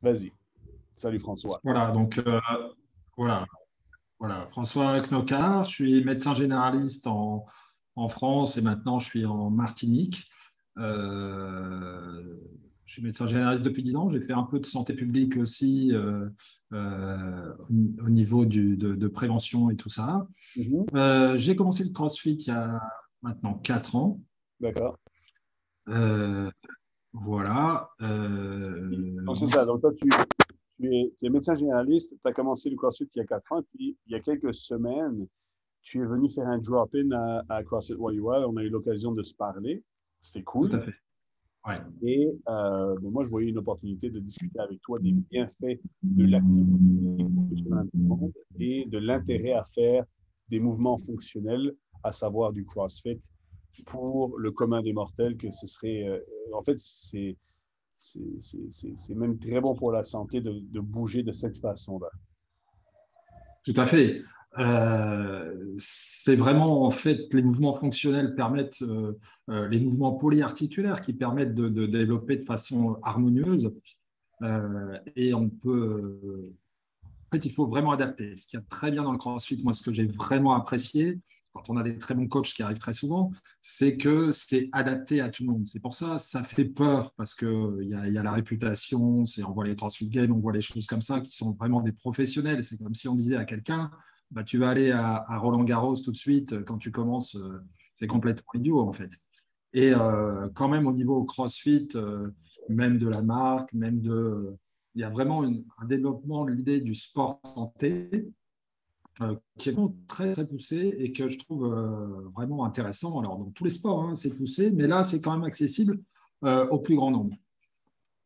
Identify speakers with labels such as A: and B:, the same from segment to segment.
A: Vas-y. Salut François.
B: Voilà, donc voilà, voilà. François Knocard, je suis médecin généraliste en France et maintenant je suis en Martinique. Euh, je suis médecin généraliste depuis 10 ans. J'ai fait un peu de santé publique aussi au niveau de prévention et tout ça.
A: Mhm.
B: J'ai commencé le CrossFit il y a maintenant 4 ans.
A: D'accord.
B: Euh, voilà.
A: Donc, c'est ça. Donc, toi, tu es médecin généraliste. Tu as commencé le CrossFit il y a 4 ans. Puis, il y a quelques semaines, tu es venu faire un drop-in à CrossFit Waiwa. On a eu l'occasion de se parler. C'était
B: Tout
A: cool.
B: à fait. Ouais.
A: Et moi, je voyais une opportunité de discuter avec toi des bienfaits de l'activité professionnelle et de l'intérêt à faire des mouvements fonctionnels, à savoir du CrossFit, pour le commun des mortels, que ce serait, en fait, c'est même très bon pour la santé de bouger de cette façon-là.
B: Tout à fait. C'est vraiment, en fait, les mouvements fonctionnels permettent, les mouvements polyarticulaires qui permettent de développer de façon harmonieuse. Et on peut, en fait, il faut vraiment adapter. Ce qu'il y a très bien dans le CrossFit, moi, ce que j'ai vraiment apprécié, quand on a des très bons coachs qui arrivent très souvent, c'est que c'est adapté à tout le monde. C'est pour ça, ça fait peur parce qu'il y a la réputation, on voit les CrossFit Games, on voit les choses comme ça qui sont vraiment des professionnels. C'est comme si on disait à quelqu'un, bah, tu vas aller à Roland-Garros tout de suite quand tu commences. C'est complètement idiot, en fait. Et quand même, au niveau CrossFit, même de la marque, il y a vraiment un développement de l'idée du sport santé qui est vraiment très, très poussé et que je trouve vraiment intéressant. Alors, dans tous les sports, hein, c'est poussé, mais là, c'est quand même accessible au plus grand nombre.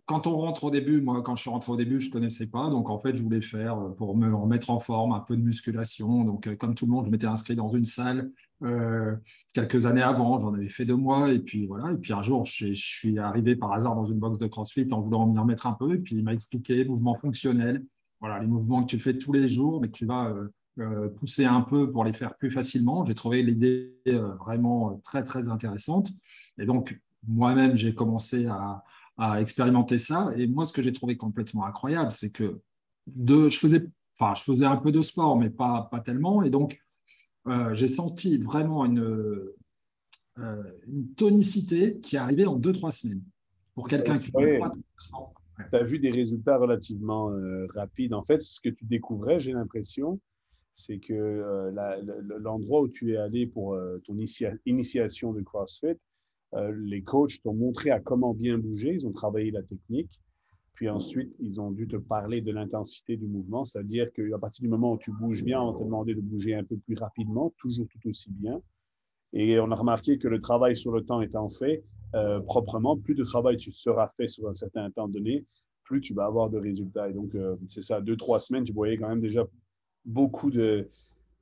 B: Quand on rentre au début, moi, quand je suis rentré au début, je ne connaissais pas. Donc, en fait, je voulais faire, pour me remettre en forme, un peu de musculation. Donc, comme tout le monde, je m'étais inscrit dans une salle euh, quelques années avant. J'en avais fait 2 mois. Et puis, voilà. Et puis, un jour, je suis arrivé par hasard dans une box de CrossFit en voulant m'y remettre un peu. Et puis, il m'a expliqué mouvements fonctionnels. Voilà, les mouvements que tu fais tous les jours, mais que tu vas pousser un peu pour les faire plus facilement. J'ai trouvé l'idée vraiment très, très intéressante. Et donc, moi-même, j'ai commencé à expérimenter ça. Et moi, ce que j'ai trouvé complètement incroyable, c'est que je faisais un peu de sport, mais pas tellement. Et donc, j'ai senti vraiment une tonicité qui arrivait en 2, 3 semaines. Pour
A: C'est ça.
B: quelqu'un qui ne fait
A: Ouais.
B: pas de sport. Ouais.
A: Tu as vu des résultats relativement rapides. En fait, ce que tu découvrais, j'ai l'impression, c'est que l'endroit où tu es allé pour ton initiation de CrossFit, les coachs t'ont montré à comment bien bouger, ils ont travaillé la technique, puis ensuite, ils ont dû te parler de l'intensité du mouvement, c'est-à-dire qu'à partir du moment où tu bouges bien, on te demandait de bouger un peu plus rapidement, toujours tout aussi bien. Et on a remarqué que le travail sur le temps étant fait proprement, plus de travail tu seras fait sur un certain temps donné, plus tu vas avoir de résultats. Et donc, c'est ça, 2, 3 semaines, tu voyais quand même déjà beaucoup de,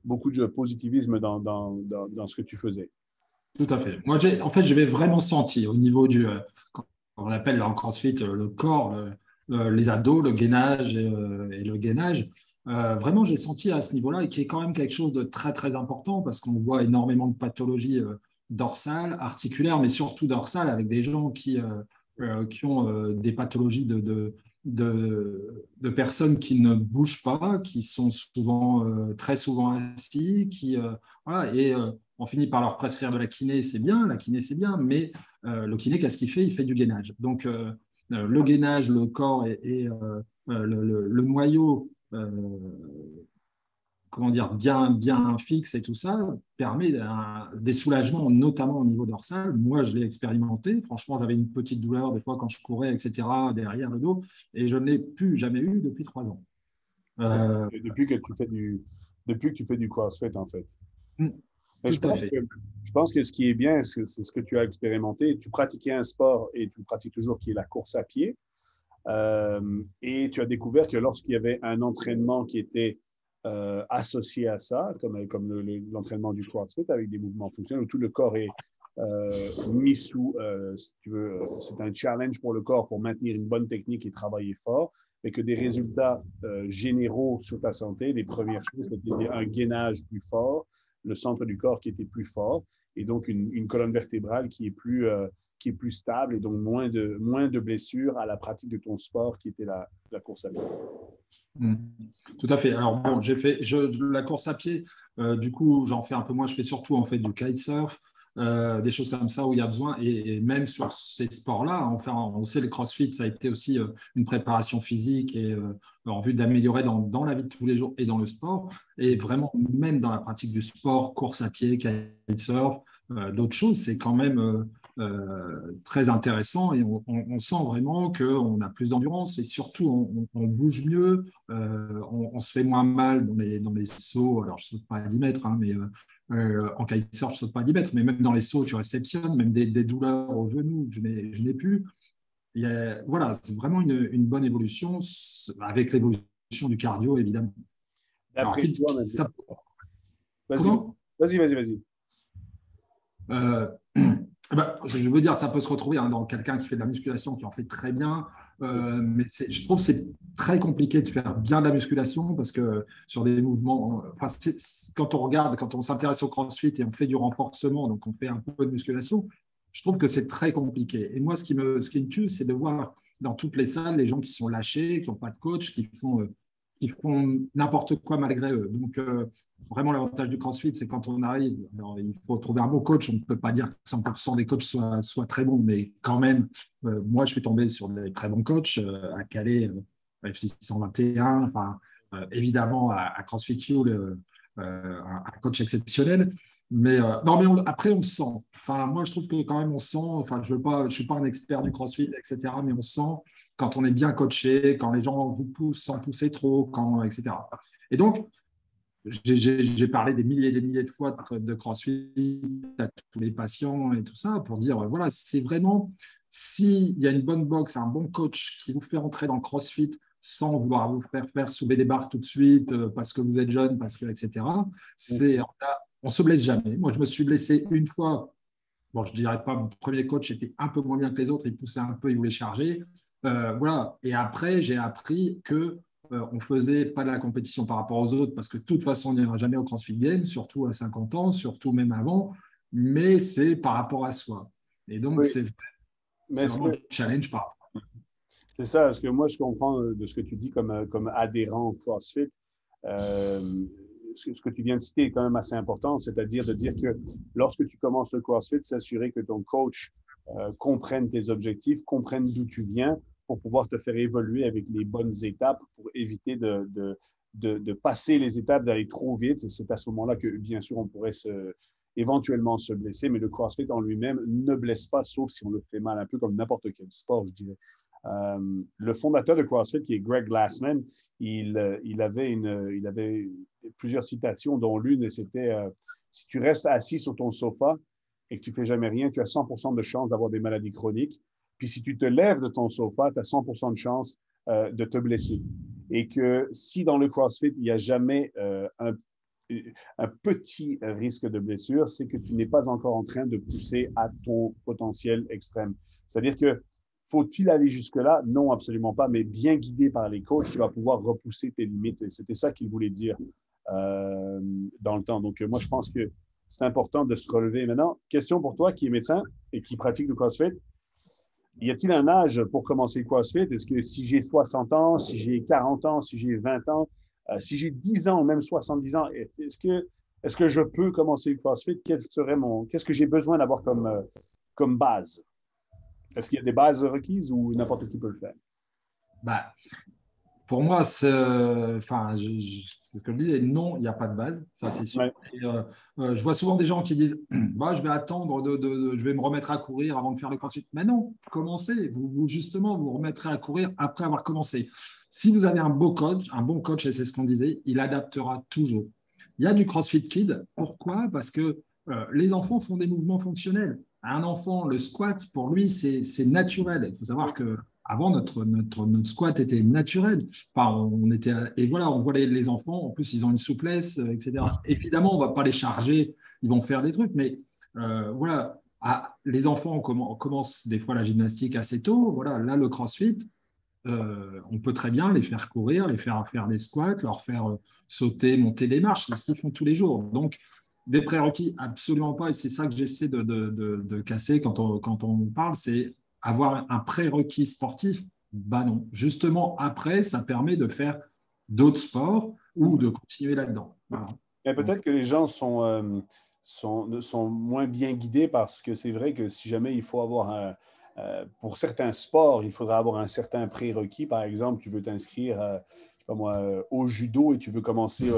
A: beaucoup de positivisme dans ce que tu faisais.
B: Tout à fait. Moi, en fait, j'avais vraiment senti au niveau quand on appelle en CrossFit le corps, les abdos, le gainage et le gainage. Vraiment, j'ai senti à ce niveau-là et qui est quand même quelque chose de très, très important parce qu'on voit énormément de pathologies dorsales, articulaires, mais surtout dorsales avec des gens qui ont des pathologies de personnes qui ne bougent pas, qui sont souvent, très souvent assis, voilà, et on finit par leur prescrire de la kiné, c'est bien, la kiné, c'est bien, mais le kiné, qu'est-ce qu'il fait? Il fait du gainage. Donc, le gainage, le corps et le noyau, comment dire, bien fixe et tout ça, permet des soulagements, notamment au niveau dorsal. Moi, je l'ai expérimenté. Franchement, j'avais une petite douleur des fois quand je courais, etc., derrière le dos, et je ne l'ai plus jamais eu depuis 3 ans. Euh,
A: Depuis que tu fais du CrossFit, en fait. Mais
B: Tout à fait.
A: je pense que ce qui est bien, c'est ce que tu as expérimenté. Tu pratiquais un sport et tu le pratiques toujours qui est la course à pied. Et tu as découvert que lorsqu'il y avait un entraînement qui était associé à ça, comme l'entraînement du CrossFit avec des mouvements fonctionnels où tout le corps est mis sous, si tu veux, c'est un challenge pour le corps pour maintenir une bonne technique et travailler fort, et que des résultats généraux sur ta santé, les premières choses, c'était un gainage plus fort, le centre du corps qui était plus fort, et donc une colonne vertébrale qui est qui est plus stable et donc moins de blessures à la pratique de ton sport qui était la course à pied.
B: Tout à fait. Alors bon, j'ai fait la course à pied. Du coup, j'en fais un peu moins. Je fais surtout en fait du kitesurf, des choses comme ça où il y a besoin. Et même sur ces sports-là, enfin, on sait le CrossFit, ça a été aussi une préparation physique et en vue d'améliorer dans la vie de tous les jours et dans le sport. Et vraiment, même dans la pratique du sport, course à pied, kitesurf, d'autres choses, c'est quand même très intéressant et on sent vraiment qu'on a plus d'endurance et surtout on bouge mieux, on se fait moins mal dans les sauts. Alors, je ne saute pas à 10 mètres, hein, mais en kitesurf, je ne saute pas à 10 mètres, mais même dans les sauts, tu réceptionnes, même des douleurs au genou que je n'ai plus. Voilà, c'est vraiment une bonne évolution avec l'évolution du cardio, évidemment. Alors,
A: D'après toi,
B: ça,
A: vas-y, vas-y.
B: Je veux dire, ça peut se retrouver dans quelqu'un qui fait de la musculation, qui en fait très bien, mais je trouve que c'est très compliqué de faire bien de la musculation parce que sur des mouvements, quand on regarde, quand on s'intéresse au CrossFit et on fait du renforcement, donc on fait un peu de musculation, je trouve que c'est très compliqué. Et moi, ce qui me tue, c'est de voir dans toutes les salles les gens qui sont lâchés, qui n'ont pas de coach, qui font n'importe quoi malgré eux. Donc, vraiment, l'avantage du CrossFit, c'est quand on arrive, alors, il faut trouver un bon coach. On ne peut pas dire que 100% des coachs soient très bons, mais quand même, moi, je suis tombé sur des très bons coachs à Calais, FC 621, enfin, évidemment, à CrossFit Fuel, un coach exceptionnel. Mais non, mais après, on le sent. Enfin, moi, je trouve que quand même, on sent. Enfin, je ne suis pas un expert du CrossFit, etc., mais on sent quand on est bien coaché, quand les gens vous poussent sans pousser trop, etc. Et donc, j'ai parlé des milliers et des milliers de fois de CrossFit à tous les patients et tout ça pour dire, voilà, c'est vraiment, s'il y a une bonne boxe, un bon coach qui vous fait rentrer dans le CrossFit sans vouloir vous faire soulever des barres tout de suite parce que vous êtes jeune, etc., on ne se blesse jamais. Moi, je me suis blessé une fois. Bon, je ne dirais pas, mon premier coach était un peu moins bien que les autres, il poussait un peu, il voulait charger. Voilà. Et après, j'ai appris que on ne faisait pas de la compétition par rapport aux autres parce que de toute façon, on n'ira jamais au CrossFit Games, surtout à 50 ans, surtout même avant, mais c'est par rapport à soi. Et donc,
A: Oui,
B: c'est vraiment un challenge par rapport.
A: C'est ça, parce que moi, je comprends de ce que tu dis comme adhérent au CrossFit. Ce que tu viens de citer est quand même assez important, c'est-à-dire de dire que lorsque tu commences le CrossFit, s'assurer que ton coach comprenne tes objectifs, comprenne d'où tu viens pour pouvoir te faire évoluer avec les bonnes étapes pour éviter de passer les étapes, d'aller trop vite. C'est à ce moment-là que, bien sûr, on pourrait éventuellement se blesser, mais le CrossFit en lui-même ne blesse pas, sauf si on le fait mal, un peu comme n'importe quel sport, je dirais. Le fondateur de CrossFit, qui est Greg Glassman, il avait plusieurs citations, dont l'une, c'était si tu restes assis sur ton sofa et que tu ne fais jamais rien, tu as 100% de chances d'avoir des maladies chroniques. Puis si tu te lèves de ton sofa, tu as 100% de chances de te blesser. Et que si dans le CrossFit, il n'y a jamais un petit risque de blessure, c'est que tu n'es pas encore en train de pousser à ton potentiel extrême. C'est-à-dire que faut-il aller jusque-là? Non, absolument pas, mais bien guidé par les coachs, tu vas pouvoir repousser tes limites. Et c'était ça qu'il voulait dire dans le temps. Donc, moi, je pense que c'est important de se relever. Maintenant, question pour toi qui est médecin et qui pratique le CrossFit. Y a-t-il un âge pour commencer le CrossFit? Est-ce que si j'ai 60 ans, si j'ai 40 ans, si j'ai 20 ans, si j'ai 10 ans, même 70 ans, est-ce que je peux commencer le CrossFit? Qu'est-ce que j'ai besoin d'avoir comme base? Est-ce qu'il y a des bases requises ou n'importe qui peut le faire?
B: Bah, pour moi, c'est ce que je disais. Non, il n'y a pas de base, ça c'est sûr.
A: Ouais.
B: Et, je vois souvent des gens qui disent bah, je vais attendre, je vais me remettre à courir avant de faire le CrossFit. Mais non, commencez. Justement, vous remettrez à courir après avoir commencé. Si vous avez un bon coach, et c'est ce qu'on disait, il adaptera toujours. Il y a du CrossFit Kid. Pourquoi? Parce que les enfants font des mouvements fonctionnels. Un enfant, le squat, pour lui, c'est naturel. Il faut savoir que avant, notre squat était naturel. Enfin, et voilà, on voit les enfants, en plus, ils ont une souplesse, etc. Évidemment, on ne va pas les charger, ils vont faire des trucs, mais voilà. Les enfants, on commence des fois la gymnastique assez tôt. Voilà, là, le CrossFit, on peut très bien les faire courir, les faire faire des squats, leur faire sauter, monter des marches, c'est ce qu'ils font tous les jours. Donc, Des prérequis, absolument pas. Et c'est ça que j'essaie de casser quand on parle, c'est avoir un prérequis sportif. Ben non. Justement, après, ça permet de faire d'autres sports ou de continuer là-dedans. Voilà.
A: Et peut-être que les gens sont moins bien guidés parce que c'est vrai que si jamais il faut avoir pour certains sports, il faudra avoir un certain prérequis. Par exemple, tu veux t'inscrire je sais pas moi, au judo et tu veux commencer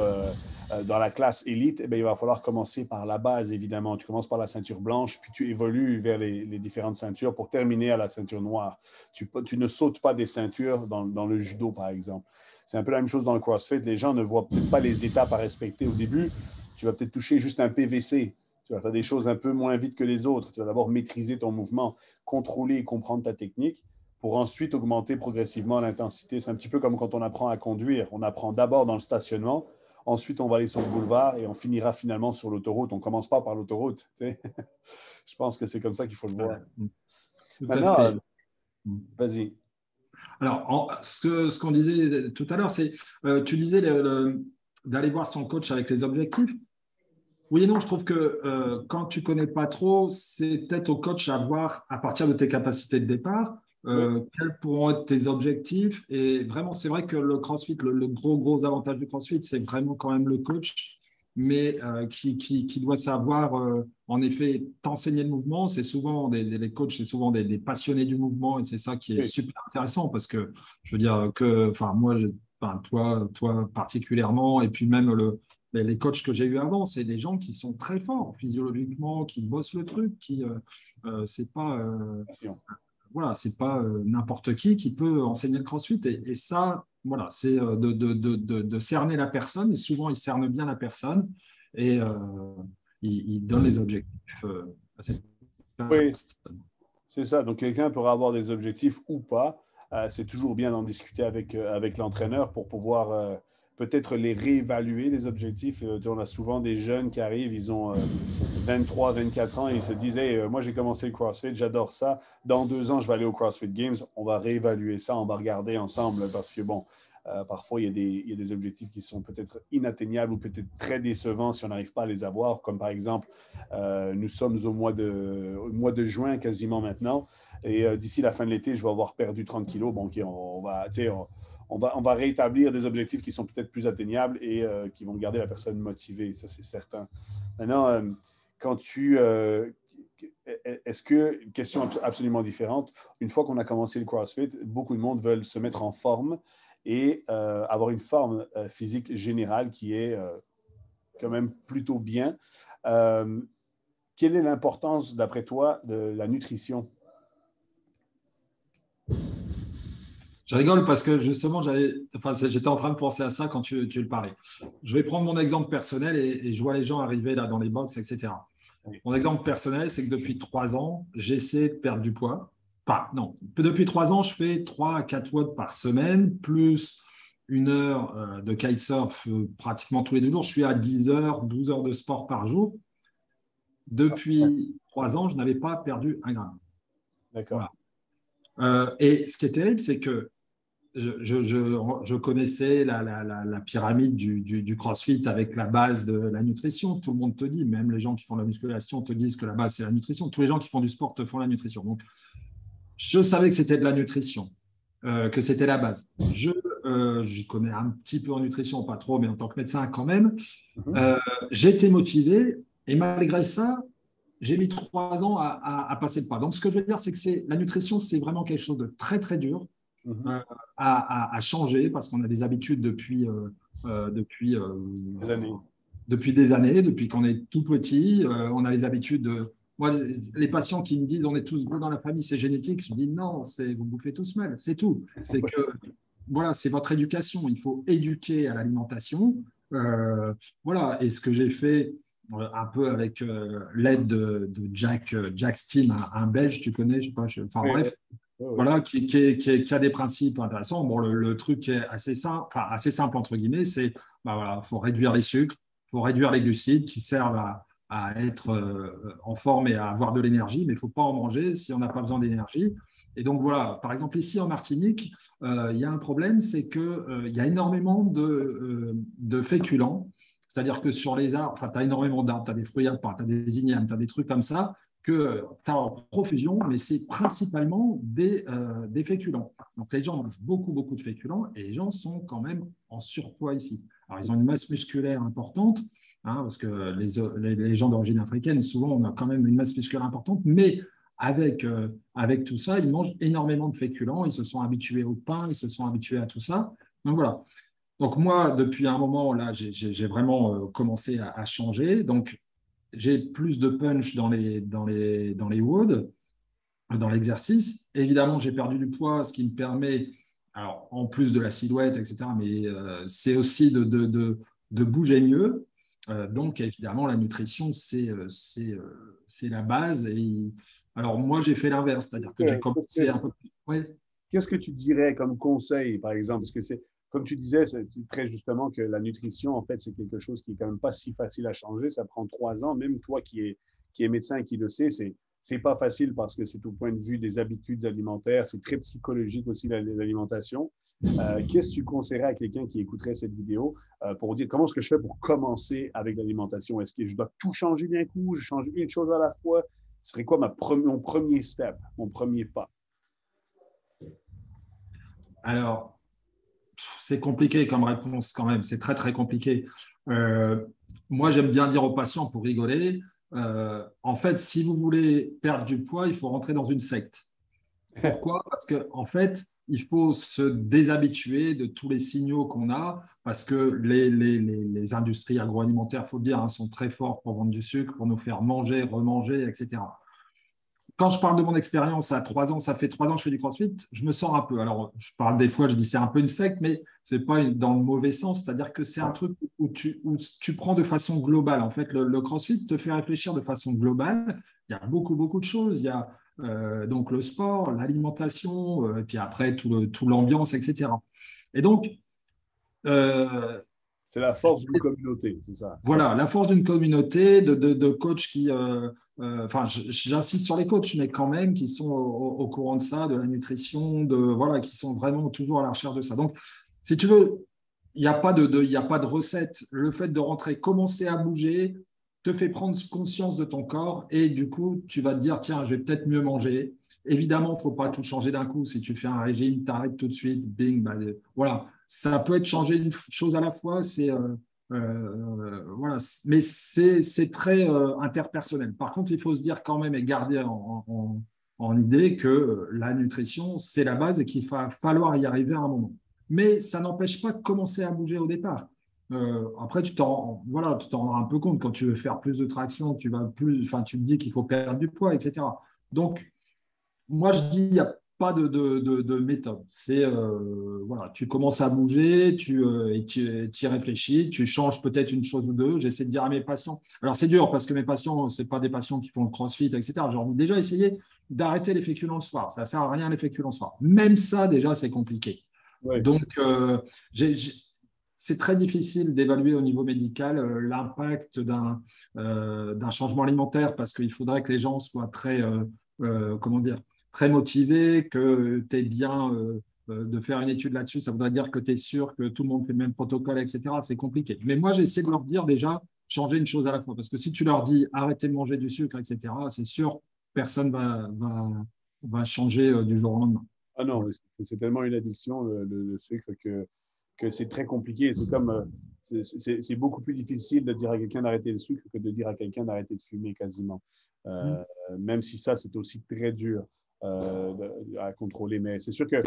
A: dans la classe élite, eh bien, il va falloir commencer par la base, évidemment. Tu commences par la ceinture blanche, puis tu évolues vers les différentes ceintures pour terminer à la ceinture noire. Tu ne sautes pas des ceintures dans le judo, par exemple. C'est un peu la même chose dans le CrossFit. Les gens ne voient peut-être pas les étapes à respecter au début. Tu vas peut-être toucher juste un PVC. Tu vas faire des choses un peu moins vite que les autres. Tu vas d'abord maîtriser ton mouvement, contrôler et comprendre ta technique pour ensuite augmenter progressivement l'intensité. C'est un petit peu comme quand on apprend à conduire. On apprend d'abord dans le stationnement, ensuite on va aller sur le boulevard et on finira finalement sur l'autoroute. On ne commence pas par l'autoroute. Tu sais. Je pense que c'est comme ça qu'il faut le voir.
B: Tout
A: Maintenant,
B: à fait.
A: Vas-y.
B: Alors, ce qu'on disait tout à l'heure, c'est, tu disais d'aller voir son coach avec les objectifs. Oui et non, je trouve que quand tu ne connais pas trop, c'est peut-être au coach à voir à partir de tes capacités de départ, quels pourront être tes objectifs. Et vraiment, c'est vrai que le CrossFit, le gros avantage du CrossFit, c'est vraiment quand même le coach, mais qui doit savoir, en effet, t'enseigner le mouvement. C'est souvent les coachs, c'est souvent des passionnés du mouvement et c'est ça qui est super intéressant parce que je veux dire que, enfin, moi, toi particulièrement, et puis même les coachs que j'ai eus avant, c'est des gens qui sont très forts physiologiquement, qui bossent le truc, c'est pas voilà, c'est pas n'importe qui peut enseigner le CrossFit. Et ça, voilà, c'est de cerner la personne. Et souvent, ils cernent bien la personne et ils donnent les objectifs à cette
A: Oui,
B: personne.
A: c'est ça. Donc, quelqu'un pourra avoir des objectifs ou pas. C'est toujours bien d'en discuter avec l'entraîneur pour pouvoir peut-être les réévaluer, les objectifs. On a souvent des jeunes qui arrivent, ils ont 23, 24 ans et ils se disent hey, moi, j'ai commencé le CrossFit, j'adore ça. Dans 2 ans, je vais aller au CrossFit Games. On va réévaluer ça, on va regarder ensemble parce que, bon, parfois, il y a des objectifs qui sont peut-être inatteignables ou peut-être très décevants si on n'arrive pas à les avoir. Comme par exemple, nous sommes au mois de juin quasiment maintenant. Et d'ici la fin de l'été, je vais avoir perdu 30 kilos. Bon, OK, on va rétablir des objectifs qui sont peut-être plus atteignables et qui vont garder la personne motivée. Ça, c'est certain. Maintenant, quand est-ce que, une question absolument différente, une fois qu'on a commencé le CrossFit, beaucoup de monde veulent se mettre en forme et avoir une forme physique générale qui est quand même plutôt bien. Quelle est l'importance, d'après toi, de la nutrition?
B: Je rigole parce que justement, j'étais en train de penser à ça quand tu le parlais. Je vais prendre mon exemple personnel et je vois les gens arriver là dans les box, etc. Mon exemple personnel, c'est que depuis 3 ans, j'essaie de perdre du poids. Enfin, non, depuis 3 ans, je fais 3 à 4 watts par semaine, plus 1 heure de kitesurf pratiquement tous les 2 jours. Je suis à 10 heures, 12 heures de sport par jour. Depuis 3 ans, je n'avais pas perdu 1 gramme.
A: D'accord.
B: Voilà. Et ce qui est terrible, c'est que je connaissais la pyramide du CrossFit avec la base de la nutrition. Tout le monde te dit, même les gens qui font de la musculation te disent que la base, c'est la nutrition. Tous les gens qui font du sport te font la nutrition. Donc, je savais que c'était de la nutrition, que c'était la base. Je connais un petit peu en nutrition, pas trop, mais en tant que médecin quand même. J'étais motivé et malgré ça, j'ai mis 3 ans à passer le pas. Donc, ce que je veux dire, c'est que la nutrition, c'est vraiment quelque chose de très, très dur à changer parce qu'on a des habitudes depuis
A: Des années.
B: des années, depuis qu'on est tout petit. On a les habitudes de… Moi, les patients qui me disent on est tous gros dans la famille, c'est génétique, je dis non, vous bouffez tous mal, c'est tout. C'est que voilà, c'est votre éducation. Il faut éduquer à l'alimentation. Voilà, et ce que j'ai fait un peu avec l'aide de Jack Steam, un Belge, tu connais, je sais pas, enfin
A: Oui,
B: bref,
A: oui, oui.
B: voilà, qui a des principes intéressants. Bon, le truc est assez simple entre guillemets, c'est bah voilà, faut réduire les sucres, faut réduire les glucides qui servent à être en forme et à avoir de l'énergie, mais il ne faut pas en manger si on n'a pas besoin d'énergie. Et donc voilà, par exemple ici en Martinique, il y a un problème, c'est qu'il y a énormément de féculents. C'est-à-dire que sur les arbres, tu as énormément d'arbres, tu as des fruits à pain, tu as des ignames, tu as des trucs comme ça que tu as en profusion, mais c'est principalement des féculents. Donc, les gens mangent beaucoup, beaucoup de féculents et les gens sont quand même en surpoids ici. Alors, ils ont une masse musculaire importante, hein, parce que les gens d'origine africaine, souvent, on a quand même une masse musculaire importante, mais avec tout ça, ils mangent énormément de féculents, ils se sont habitués au pain, ils se sont habitués à tout ça. Donc, voilà. Donc, moi, depuis un moment, là, j'ai vraiment commencé à changer. Donc, j'ai plus de punch dans les WOD, dans l'exercice. Évidemment, j'ai perdu du poids, ce qui me permet, alors, en plus de la silhouette, etc., mais c'est aussi de bouger mieux. Donc, évidemment, la nutrition, c'est la base. Et, alors, moi, j'ai fait l'inverse, c'est-à-dire que j'ai commencé un peu plus. Ouais.
A: Qu'est-ce que tu dirais comme conseil, par exemple? Parce que c'est, comme tu disais, c'est très justement que la nutrition, en fait, c'est quelque chose qui est quand même pas si facile à changer. Ça prend 3 ans. Même toi qui est médecin et qui le sait, c'est pas facile parce que c'est au point de vue des habitudes alimentaires. C'est très psychologique aussi, l'alimentation. Qu'est-ce que tu conseillerais à quelqu'un qui écouterait cette vidéo pour dire comment est-ce que je fais pour commencer avec l'alimentation? Est-ce que je dois tout changer d'un coup? Je change une chose à la fois? Ce serait quoi mon premier step, mon premier pas?
B: Alors, c'est compliqué comme réponse quand même, c'est très très compliqué. Euh, Moi, j'aime bien dire aux patients pour rigoler, en fait, si vous voulez perdre du poids, il faut rentrer dans une secte. Pourquoi? Parce qu'en fait, il faut se déshabituer de tous les signaux qu'on a, parce que les industries agroalimentaires, il faut le dire, hein, sont très fortes pour vendre du sucre, pour nous faire manger, remanger, etc. Quand je parle de mon expérience à 3 ans, ça fait 3 ans que je fais du CrossFit, je me sens un peu. Alors, je parle des fois, je dis c'est un peu une secte, mais ce n'est pas dans le mauvais sens. C'est-à-dire que c'est un truc où tu prends de façon globale. En fait, le CrossFit te fait réfléchir de façon globale. Il y a beaucoup, beaucoup de choses. Il y a donc le sport, l'alimentation, et puis après, tout l'ambiance, etc. Et donc, euh,
A: C'est la force d'une communauté, c'est ça.
B: voilà, la force d'une communauté de coachs qui, enfin, j'insiste sur les coachs, mais quand même qui sont au courant de ça, de la nutrition, voilà, qui sont vraiment toujours à la recherche de ça. Donc, si tu veux, il n'y a pas il y a pas de recette. Le fait de rentrer, commencer à bouger, te fait prendre conscience de ton corps et du coup, tu vas te dire, tiens, je vais peut-être mieux manger. Évidemment, il ne faut pas tout changer d'un coup. Si tu fais un régime, tu arrêtes tout de suite, bing, bah, voilà. Ça peut être changer une chose à la fois, voilà, mais c'est très interpersonnel. Par contre, il faut se dire quand même et garder en idée que la nutrition, c'est la base et qu'il va falloir y arriver à un moment. Mais ça n'empêche pas de commencer à bouger au départ. Après, voilà, tu t'en rends un peu compte quand tu veux faire plus de traction, enfin, tu te dis qu'il faut perdre du poids, etc. Donc, moi, je dis, il n'y a pas de méthode. C'est, voilà, tu commences à bouger, et tu y réfléchis, tu changes peut-être une chose ou deux. J'essaie de dire à mes patients. Alors, c'est dur parce que mes patients, ce pas des patients qui font le crossfit, etc. J'ai envie déjà essayer d'arrêter les féculents le soir. Ça ne sert à rien les féculents le soir. Même ça, déjà, c'est compliqué.
A: Oui.
B: Donc, c'est très difficile d'évaluer au niveau médical l'impact d'un changement alimentaire parce qu'il faudrait que les gens soient très, comment dire, très motivés, que tu es bien de faire une étude là-dessus. Ça voudrait dire que tu es sûr que tout le monde fait le même protocole, etc. C'est compliqué. Mais moi, j'essaie de leur dire déjà, changer une chose à la fois. Parce que si tu leur dis arrêtez de manger du sucre, etc., c'est sûr, personne va changer du jour au lendemain.
A: Ah non, c'est tellement une addiction, le sucre, que c'est très compliqué. C'est comme, c'est beaucoup plus difficile de dire à quelqu'un d'arrêter le sucre que de dire à quelqu'un d'arrêter de fumer quasiment.
B: Mm.
A: Même si ça, c'est aussi très dur à contrôler. Mais c'est sûr que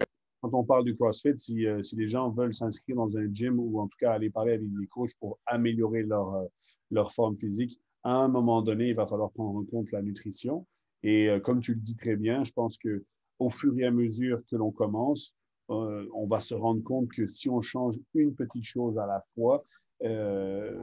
A: quand on parle du CrossFit, si les gens veulent s'inscrire dans un gym ou en tout cas aller parler avec des coachs pour améliorer leur forme physique, à un moment donné, il va falloir prendre en compte la nutrition. Et comme tu le dis très bien, je pense que au fur et à mesure que l'on commence, on va se rendre compte que si on change une petite chose à la fois,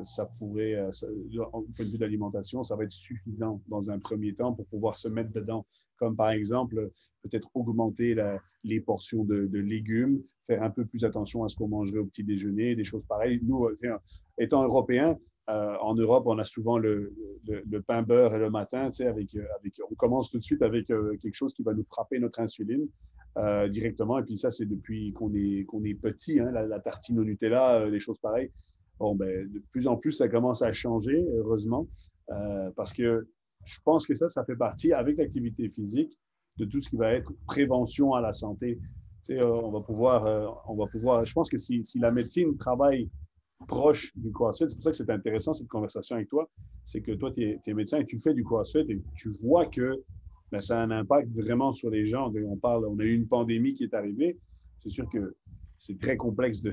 A: ça pourrait, au point de vue de l'alimentation, ça va être suffisant dans un premier temps pour pouvoir se mettre dedans. Comme par exemple, peut-être augmenter les portions de légumes, faire un peu plus attention à ce qu'on mangerait au petit déjeuner, des choses pareilles. Nous, étant Européens, en Europe, on a souvent le pain beurre et le matin, tu sais, on commence tout de suite avec quelque chose qui va nous frapper notre insuline directement. Et puis ça, c'est depuis qu'on est petit, hein, la tartine au Nutella, des choses pareilles. Bon, ben, de plus en plus, ça commence à changer, heureusement, parce que je pense que ça fait partie, avec l'activité physique, de tout ce qui va être prévention à la santé. Tu sais, on va pouvoir, je pense que si la médecine travaille proche du CrossFit, c'est pour ça que c'est intéressant cette conversation avec toi, c'est que toi, tu es médecin et tu fais du CrossFit et tu vois que ben, ça a un impact vraiment sur les gens. On a eu une pandémie qui est arrivée. C'est sûr que c'est très complexe de,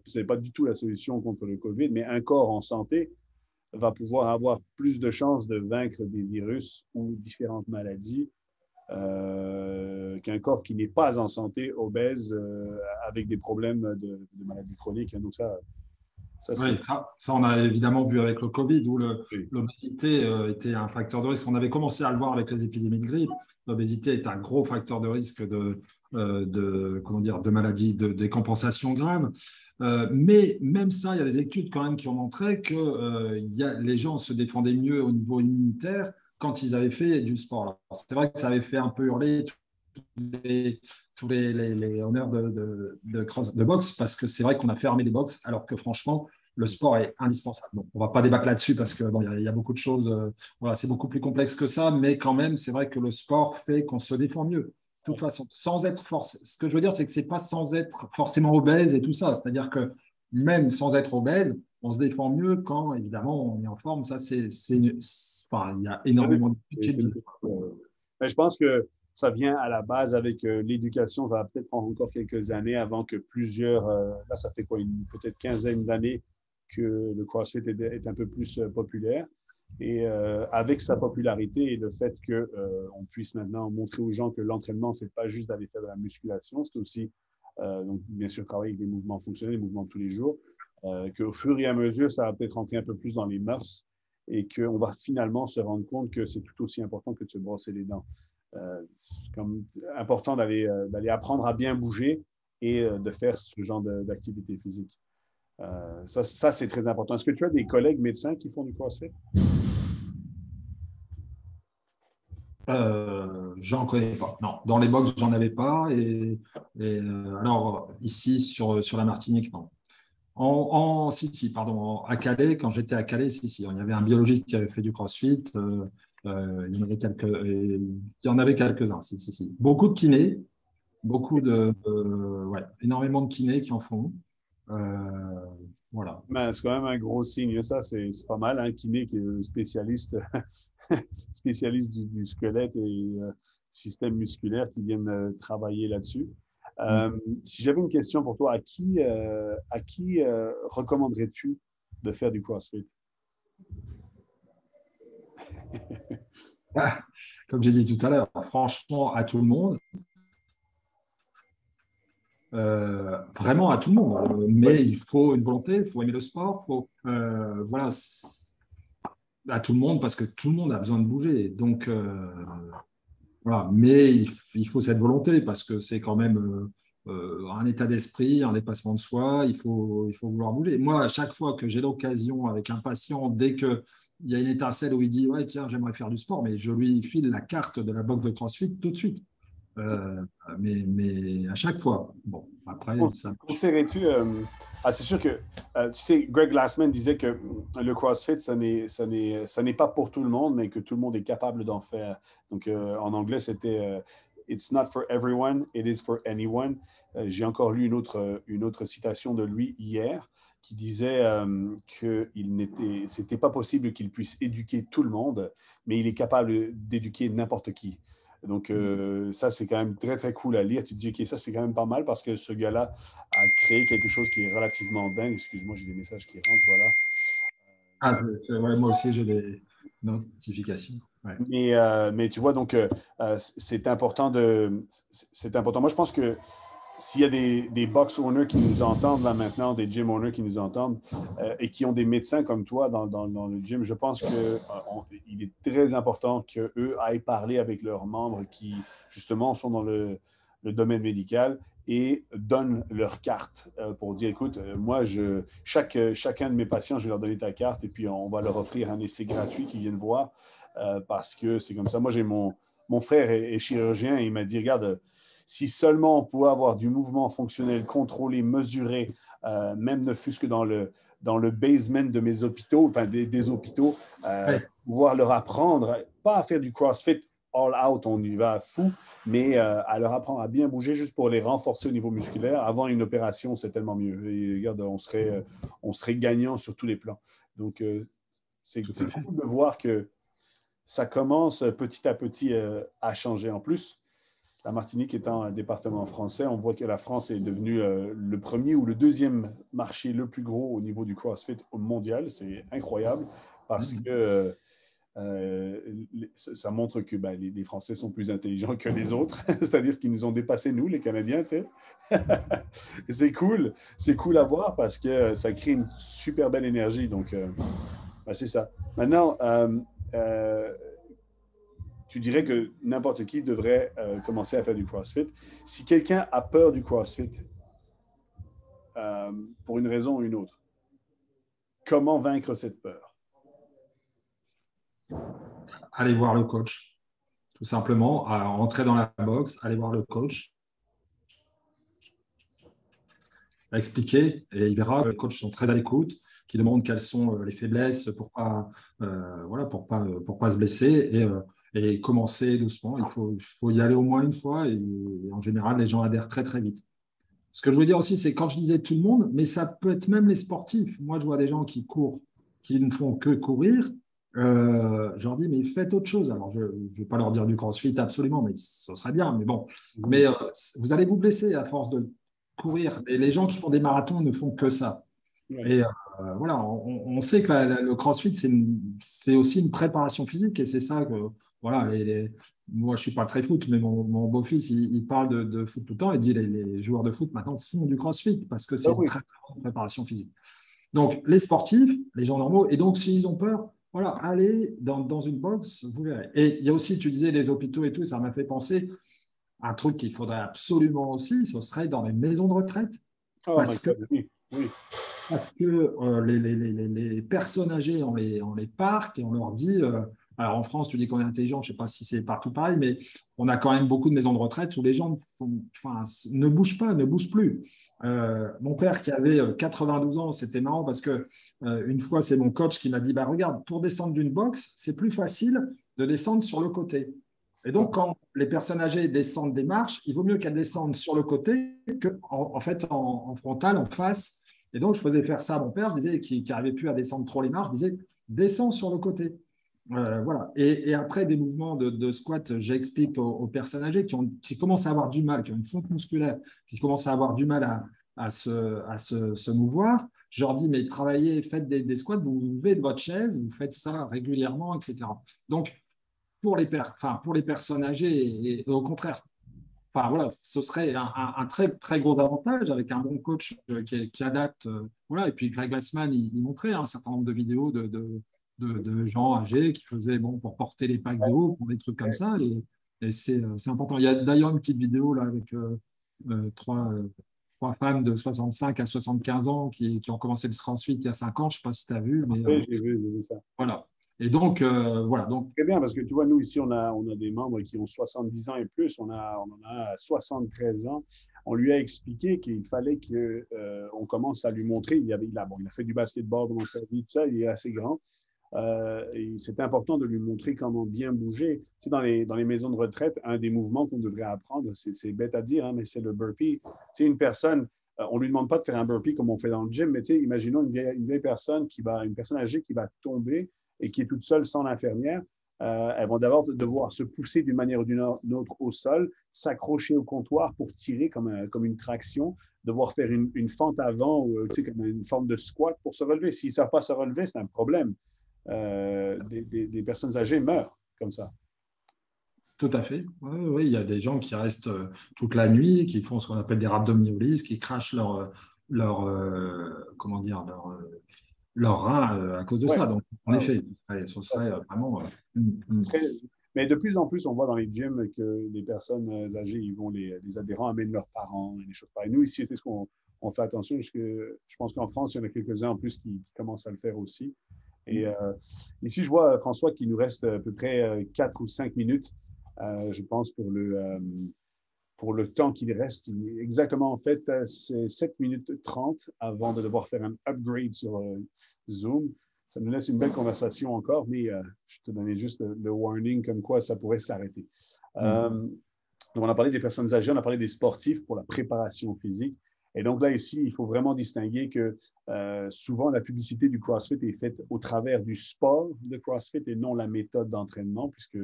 A: c'est pas du tout la solution contre le COVID, mais un corps en santé va pouvoir avoir plus de chances de vaincre des virus ou différentes maladies qu'un corps qui n'est pas en santé, obèse, avec des problèmes de maladies chroniques. Donc ça
B: Oui,
A: c'est...
B: ça, on a évidemment vu avec le Covid, où
A: Oui.
B: l'obésité était un facteur de risque. On avait commencé à le voir avec les épidémies de grippe. L'obésité est un gros facteur de risque comment dire, de maladies, de décompensation grave. Mais même ça, il y a des études quand même qui ont montré que les gens se défendaient mieux au niveau immunitaire quand ils avaient fait du sport. Alors, c'est vrai que ça avait fait un peu hurler les, tous les honneurs de boxe, parce que c'est vrai qu'on a fermé les box, alors que franchement, le sport est indispensable. Bon, on ne va pas débattre là-dessus parce que bon, y a beaucoup de choses, voilà, c'est beaucoup plus complexe que ça, mais quand même, c'est vrai que le sport fait qu'on se défend mieux. De toute façon, sans être forcé. Ce que je veux dire, c'est que ce n'est pas sans être forcément obèse et tout ça. C'est-à-dire que même sans être obèse, on se défend mieux quand, évidemment, on est en forme. Ça, enfin, il y a énormément d'études.
A: Mais je pense que ça vient à la base avec l'éducation. Ça va peut-être prendre encore quelques années avant que plusieurs, là, ça fait quoi, peut-être quinzaine d'années que le CrossFit est un peu plus populaire. Et avec sa popularité et le fait qu'on puisse maintenant montrer aux gens que l'entraînement, c'est pas juste d'aller faire de la musculation, c'est aussi, donc, bien sûr, travailler avec des mouvements fonctionnels, des mouvements de tous les jours, qu'au fur et à mesure, ça va peut-être rentrer un peu plus dans les mœurs et qu'on va finalement se rendre compte que c'est tout aussi important que de se brosser les dents. C'est comme important d'aller apprendre à bien bouger et de faire ce genre d'activité physique. Ça c'est très important. Est-ce que tu as des collègues médecins qui font du CrossFit?
B: J'en connais pas. Non, dans les box, j'en avais pas. Alors, ici, sur la Martinique, non. Si, pardon, à Calais, quand j'étais à Calais, si, il y avait un biologiste qui avait fait du CrossFit. Il y en avait quelques-uns, si. Beaucoup de kinés, ouais, énormément de kinés qui en font. Euh, voilà.
A: Ben, c'est quand même un gros signe. Ça, c'est pas mal. Un kiné qui est spécialiste, spécialiste du squelette et système musculaire qui viennent travailler là-dessus. Si j'avais une question pour toi, à qui recommanderais-tu de faire du CrossFit?
B: Ah, comme j'ai dit tout à l'heure, franchement, à tout le monde. Vraiment à tout le monde. Mais il faut une volonté, il faut aimer le sport, voilà, à tout le monde parce que tout le monde a besoin de bouger. Donc, voilà. Mais il faut cette volonté parce que c'est quand même un état d'esprit, un dépassement de soi. Il faut vouloir bouger. Moi, à chaque fois que j'ai l'occasion avec un patient, dès qu'il y a une étincelle où il dit ouais, tiens, j'aimerais faire du sport, mais je lui file la carte de la box de CrossFit tout de suite. Euh, mais à chaque fois. Bon, après, ça.
A: Conseillerais-tu, c'est sûr que, tu sais, Greg Glassman disait que le CrossFit, ça n'est pas pour tout le monde, mais que tout le monde est capable d'en faire. Donc, en anglais, c'était It's not for everyone, it is for anyone. J'ai encore lu une autre citation de lui hier qui disait que c'était pas possible qu'il puisse éduquer tout le monde, mais il est capable d'éduquer n'importe qui. Donc, ça, c'est quand même très, très cool à lire. Tu te dis, OK, ça, c'est quand même pas mal parce que ce gars-là a créé quelque chose qui est relativement dingue. Excuse-moi, j'ai des messages qui rentrent, voilà.
B: Ah, ouais, moi aussi, j'ai des notifications. Ouais.
A: Mais tu vois, donc, c'est important c'est important. Moi, je pense que s'il y a des box owners qui nous entendent là maintenant, des gym owners qui nous entendent et qui ont des médecins comme toi dans le gym, je pense qu'il est très important qu'eux aillent parler avec leurs membres qui, justement, sont dans le domaine médical et donnent leur carte pour dire, écoute, moi, chacun de mes patients, je vais leur donner ta carte et puis on va leur offrir un essai gratuit qu'ils viennent voir parce que c'est comme ça. Moi, j'ai mon frère est chirurgien et il m'a dit, regarde, si seulement on pouvait avoir du mouvement fonctionnel contrôlé, mesuré même ne fût-ce que dans le basement de mes hôpitaux, enfin des hôpitaux, pouvoir leur apprendre, pas à faire du CrossFit all out, on y va fou, mais à leur apprendre à bien bouger juste pour les renforcer au niveau musculaire. Avant une opération, c'est tellement mieux. Et regarde, on serait gagnant sur tous les plans. Donc, c'est cool de voir que ça commence petit à petit à changer. En plus, la Martinique étant un département français, on voit que la France est devenue le premier ou le deuxième marché le plus gros au niveau du CrossFit mondial. C'est incroyable parce que ça montre que les Français sont plus intelligents que les autres, c'est-à-dire qu'ils nous ont dépassés, nous, les Canadiens, tu sais. Et c'est cool à voir parce que ça crée une super belle énergie. Donc, c'est ça. Maintenant, tu dirais que n'importe qui devrait commencer à faire du CrossFit. Si quelqu'un a peur du CrossFit, pour une raison ou une autre, comment vaincre cette peur?
B: Aller voir le coach, tout simplement, à entrer dans la box, aller voir le coach, expliquer, et il verra que les coachs sont très à l'écoute, qui demandent quelles sont les faiblesses pour pas, pour pas se blesser et commencer doucement. Il faut y aller au moins une fois et en général, les gens adhèrent très, très vite. Ce que je veux dire aussi, c'est quand je disais tout le monde, mais ça peut être même les sportifs. Moi, je vois des gens qui courent, qui ne font que courir. Je leur dis, mais faites autre chose. Alors, je ne vais pas leur dire du CrossFit absolument, mais ce serait bien. Mais bon, mais vous allez vous blesser à force de courir. Et les gens qui font des marathons ne font que ça.
A: Ouais.
B: Et voilà, on sait que le CrossFit, c'est aussi une préparation physique. Et c'est ça que, voilà, moi, je ne suis pas très foot, mais mon beau-fils, il parle de foot tout le temps. Il dit les joueurs de foot maintenant font du CrossFit parce que c'est une très, très bonne préparation physique. Donc, les sportifs, les gens normaux, et donc, s'ils ont peur, voilà, allez dans une box, vous verrez. Et il y a aussi, tu disais, les hôpitaux et tout, ça m'a fait penser à un truc qu'il faudrait absolument aussi, ce serait dans les maisons de retraite.
A: Oh my God, oui, oui.
B: Parce que les personnes âgées, on les parque et on leur dit, alors en France, tu dis qu'on est intelligent, je ne sais pas si c'est partout pareil, mais on a quand même beaucoup de maisons de retraite où les gens ne bougent pas, ne bougent plus. Mon père qui avait 92 ans, c'était marrant parce que une fois, c'est mon coach qui m'a dit, bah, regarde, pour descendre d'une box, c'est plus facile de descendre sur le côté. Et donc, quand les personnes âgées descendent des marches, il vaut mieux qu'elles descendent sur le côté qu'en fait en frontal, en face. Et donc, je faisais faire ça à mon père, je disais, qui n'arrivait plus à descendre trop les marches, je disais, descends sur le côté. Voilà. Et après, des mouvements de squat, j'explique aux personnes âgées qui commencent à avoir du mal, qui ont une fonte musculaire, qui commencent à avoir du mal à se mouvoir. Je leur dis, mais travaillez, faites des squats, vous vous levez de votre chaise, vous faites ça régulièrement, etc. Donc, pour les personnes âgées, et au contraire, enfin, voilà, ce serait un très, très gros avantage avec un bon coach qui adapte. Voilà. Et puis, Greg Glassman, il montrait un certain nombre de vidéos de gens âgés qui faisaient pour porter les packs d'eau, pour des trucs comme ça. Et c'est important. Il y a d'ailleurs une petite vidéo là, avec trois femmes de 65 à 75 ans qui ont commencé le CrossFit il y a 5 ans. Je ne sais pas si tu as vu, mais
A: Oui, j'ai vu ça.
B: voilà. Et donc, voilà. Donc,
A: très bien, parce que tu vois, nous, ici, on a des membres qui ont 70 ans et plus. On en a 73 ans. On lui a expliqué qu'il fallait qu'on commence à lui montrer. Il a fait du basketball dans sa vie, tout ça. Il est assez grand. Et c'est important de lui montrer comment bien bouger. Tu sais, dans les maisons de retraite, un des mouvements qu'on devrait apprendre, c'est bête à dire, hein, mais c'est le burpee. Tu sais, une personne, on ne lui demande pas de faire un burpee comme on fait dans le gym, mais tu sais, imaginons une vieille personne une personne âgée qui va tomber et qui est toute seule sans l'infirmière. Elles vont d'abord devoir se pousser d'une manière ou d'une autre au sol, s'accrocher au comptoir pour tirer comme une traction, devoir faire une fente avant, ou comme une forme de squat pour se relever. S'ils ne savent pas se relever, c'est un problème. Des personnes âgées meurent comme ça.
B: tout à fait. Oui, il y a des gens qui restent toute la nuit, qui font ce qu'on appelle des rhabdomyolyses, qui crachent comment dire, leur rein à cause de ça. Donc, en effet, ce serait vraiment.
A: Mais de plus en plus, on voit dans les gyms que les personnes âgées, les adhérents amènent leurs parents et des choses pareilles. Nous, ici, c'est ce qu'on fait attention. Je pense qu'en France, il y en a quelques-uns en plus qui commencent à le faire aussi. Et ici, je vois, François, qu'il nous reste à peu près 4 ou 5 minutes, je pense, pour le temps qu'il reste. Exactement, en fait, c'est 7 minutes 30 avant de devoir faire un upgrade sur Zoom. Ça nous laisse une belle conversation encore, mais je te donnais juste le warning comme quoi ça pourrait s'arrêter. Donc, on a parlé des personnes âgées, on a parlé des sportifs pour la préparation physique. Et donc là, ici, il faut vraiment distinguer que souvent, la publicité du CrossFit est faite au travers du sport de CrossFit et non la méthode d'entraînement, puisque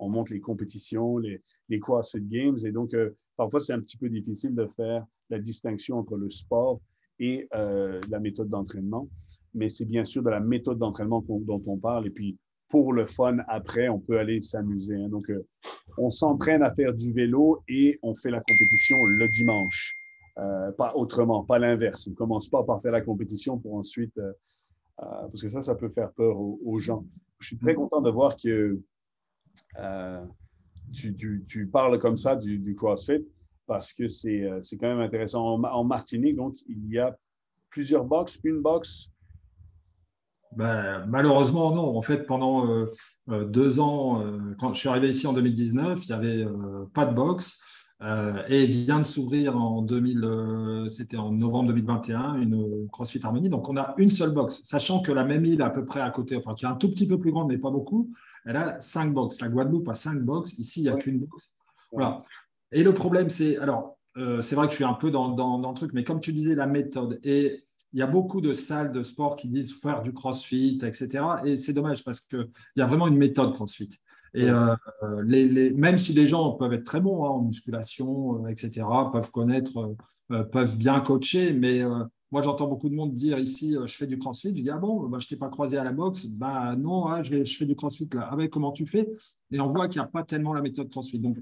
A: on monte les compétitions, les CrossFit Games. Et donc, parfois, c'est un petit peu difficile de faire la distinction entre le sport et la méthode d'entraînement. Mais c'est bien sûr de la méthode d'entraînement dont on parle. Et puis, pour le fun, après, on peut aller s'amuser. Hein. Donc, on s'entraîne à faire du vélo et on fait la compétition le dimanche. Pas autrement, pas l'inverse. On ne commence pas par faire la compétition pour ensuite... parce que ça peut faire peur aux gens. Je suis très content de voir que tu parles comme ça du CrossFit parce que c'est quand même intéressant. En Martinique, donc, il y a plusieurs box, une box.
B: Ben, malheureusement, non. En fait, pendant 2 ans, quand je suis arrivé ici en 2019, il n'y avait pas de box. Et vient de s'ouvrir c'était en novembre 2021, une CrossFit Harmony. Donc, on a une seule box, sachant que la même île à peu près à côté, enfin, qui est un tout petit peu plus grande, mais pas beaucoup, elle a 5 box. La Guadeloupe a 5 box. Ici, il n'y a qu'une box. Voilà. Et le problème, c'est, alors, c'est vrai que je suis un peu dans le truc, mais comme tu disais, la méthode. Et il y a beaucoup de salles de sport qui disent faire du CrossFit, etc. Et c'est dommage parce qu'il y a vraiment une méthode CrossFit. Et même si les gens peuvent être très bons en musculation, etc., peuvent connaître, peuvent bien coacher, mais moi, j'entends beaucoup de monde dire ici, je fais du CrossFit. Je dis, ah bon, bah, je ne t'ai pas croisé à la boxe. Bah non, hein, je fais du CrossFit là. Ah ouais, comment tu fais? Et on voit qu'il n'y a pas tellement la méthode CrossFit. Donc,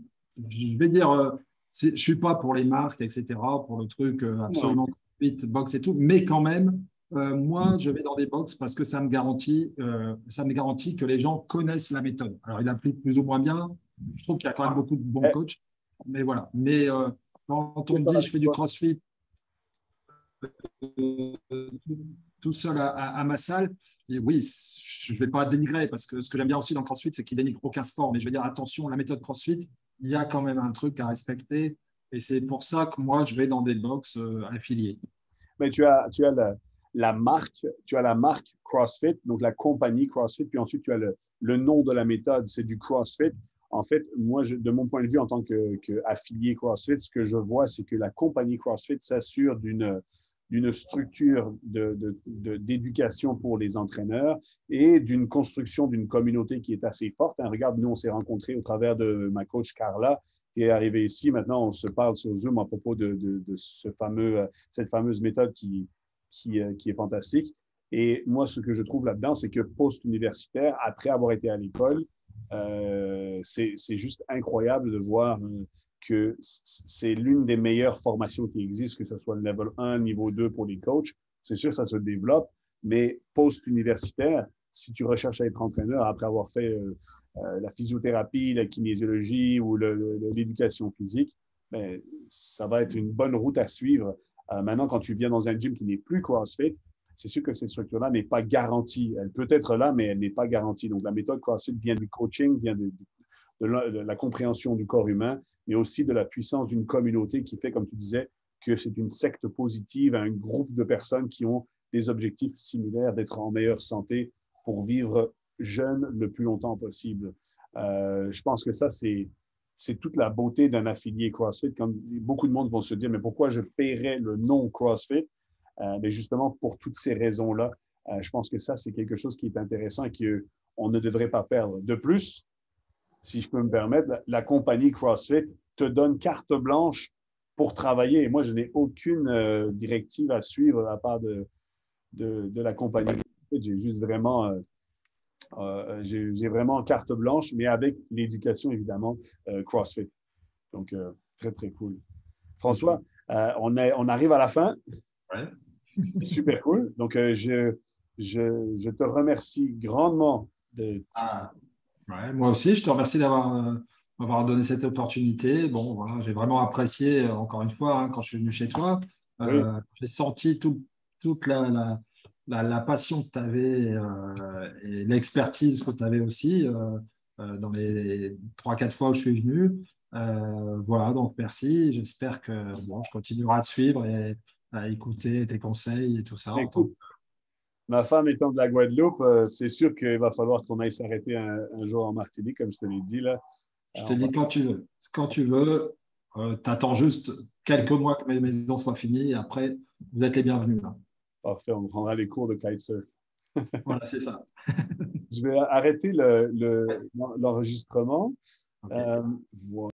B: je vais dire, je ne suis pas pour les marques, etc., pour le truc absolument CrossFit, boxe et tout, mais quand même, moi, je vais dans des box parce que ça me garantit que les gens connaissent la méthode. Alors, il applique plus ou moins bien. Je trouve qu'il y a quand même beaucoup de bons coachs. Mais voilà. Mais quand on me dit je fais du CrossFit tout seul à ma salle, et oui, je ne vais pas dénigrer parce que ce que j'aime bien aussi dans le CrossFit, c'est qu'il ne dénigre aucun sport. Mais je veux dire, attention, la méthode CrossFit, il y a quand même un truc à respecter. Et c'est pour ça que moi, je vais dans des box affiliés.
A: Mais tu as la marque, CrossFit, donc la compagnie CrossFit, puis ensuite tu as le nom de la méthode, c'est du CrossFit. En fait, moi, de mon point de vue en tant qu'affilié CrossFit, ce que je vois, c'est que la compagnie CrossFit s'assure d'une structure d'éducation pour les entraîneurs et d'une construction d'une communauté qui est assez forte. Hein, regarde, nous, on s'est rencontrés au travers de ma coach Carla, qui est arrivée ici. Maintenant, on se parle sur Zoom à propos de cette fameuse méthode qui est fantastique. Et moi, ce que je trouve là-dedans, c'est que post-universitaire, après avoir été à l'école, c'est juste incroyable de voir que c'est l'une des meilleures formations qui existent, que ce soit le level 1, niveau 2 pour les coachs. C'est sûr, ça se développe, mais post-universitaire, si tu recherches à être entraîneur après avoir fait la physiothérapie, la kinésiologie ou l'éducation physique, ben, ça va être une bonne route à suivre. Maintenant, quand tu viens dans un gym qui n'est plus CrossFit, c'est sûr que cette structure-là n'est pas garantie. Elle peut être là, mais elle n'est pas garantie. Donc, la méthode CrossFit vient du coaching, vient de la compréhension du corps humain, mais aussi de la puissance d'une communauté qui fait, comme tu disais, que c'est une secte positive, un groupe de personnes qui ont des objectifs similaires d'être en meilleure santé pour vivre jeune le plus longtemps possible. Je pense que ça, c'est toute la beauté d'un affilié CrossFit. Quand beaucoup de monde vont se dire, mais pourquoi je paierais le nom CrossFit? Mais justement, pour toutes ces raisons-là, je pense que ça, c'est quelque chose qui est intéressant et qu'on ne devrait pas perdre. De plus, si je peux me permettre, la compagnie CrossFit te donne carte blanche pour travailler. Et moi, je n'ai aucune directive à suivre à part de la compagnie. J'ai juste vraiment, j'ai vraiment carte blanche, mais avec l'éducation, évidemment, CrossFit. Donc, très, très cool. François, on arrive à la fin.
B: Ouais.
A: Super cool. Donc, je te remercie grandement de
B: Ouais, moi aussi, je te remercie d'avoir m'avoir donné cette opportunité. Bon, voilà, j'ai vraiment apprécié, encore une fois, hein, quand je suis venu chez toi.
A: Oui.
B: J'ai senti toute la passion que tu avais et l'expertise que tu avais aussi dans les 3-4 fois où je suis venu. Voilà, donc merci. J'espère que bon, je continuerai à te suivre et à écouter tes conseils et tout ça.
A: Écoute, ma femme étant de la Guadeloupe, c'est sûr qu'il va falloir qu'on aille s'arrêter un jour en Martinique, comme je te l'ai dit là.
B: Je te
A: On va-
B: dis quand tu veux. Quand tu veux, tu attends juste quelques mois que mes maisons soient finies et après, vous êtes les bienvenus là.
A: Parfait, on prendra les cours de kitesurf.
B: Voilà, c'est ça.
A: Je vais arrêter l'enregistrement.
B: Ok.
A: Euh, voilà.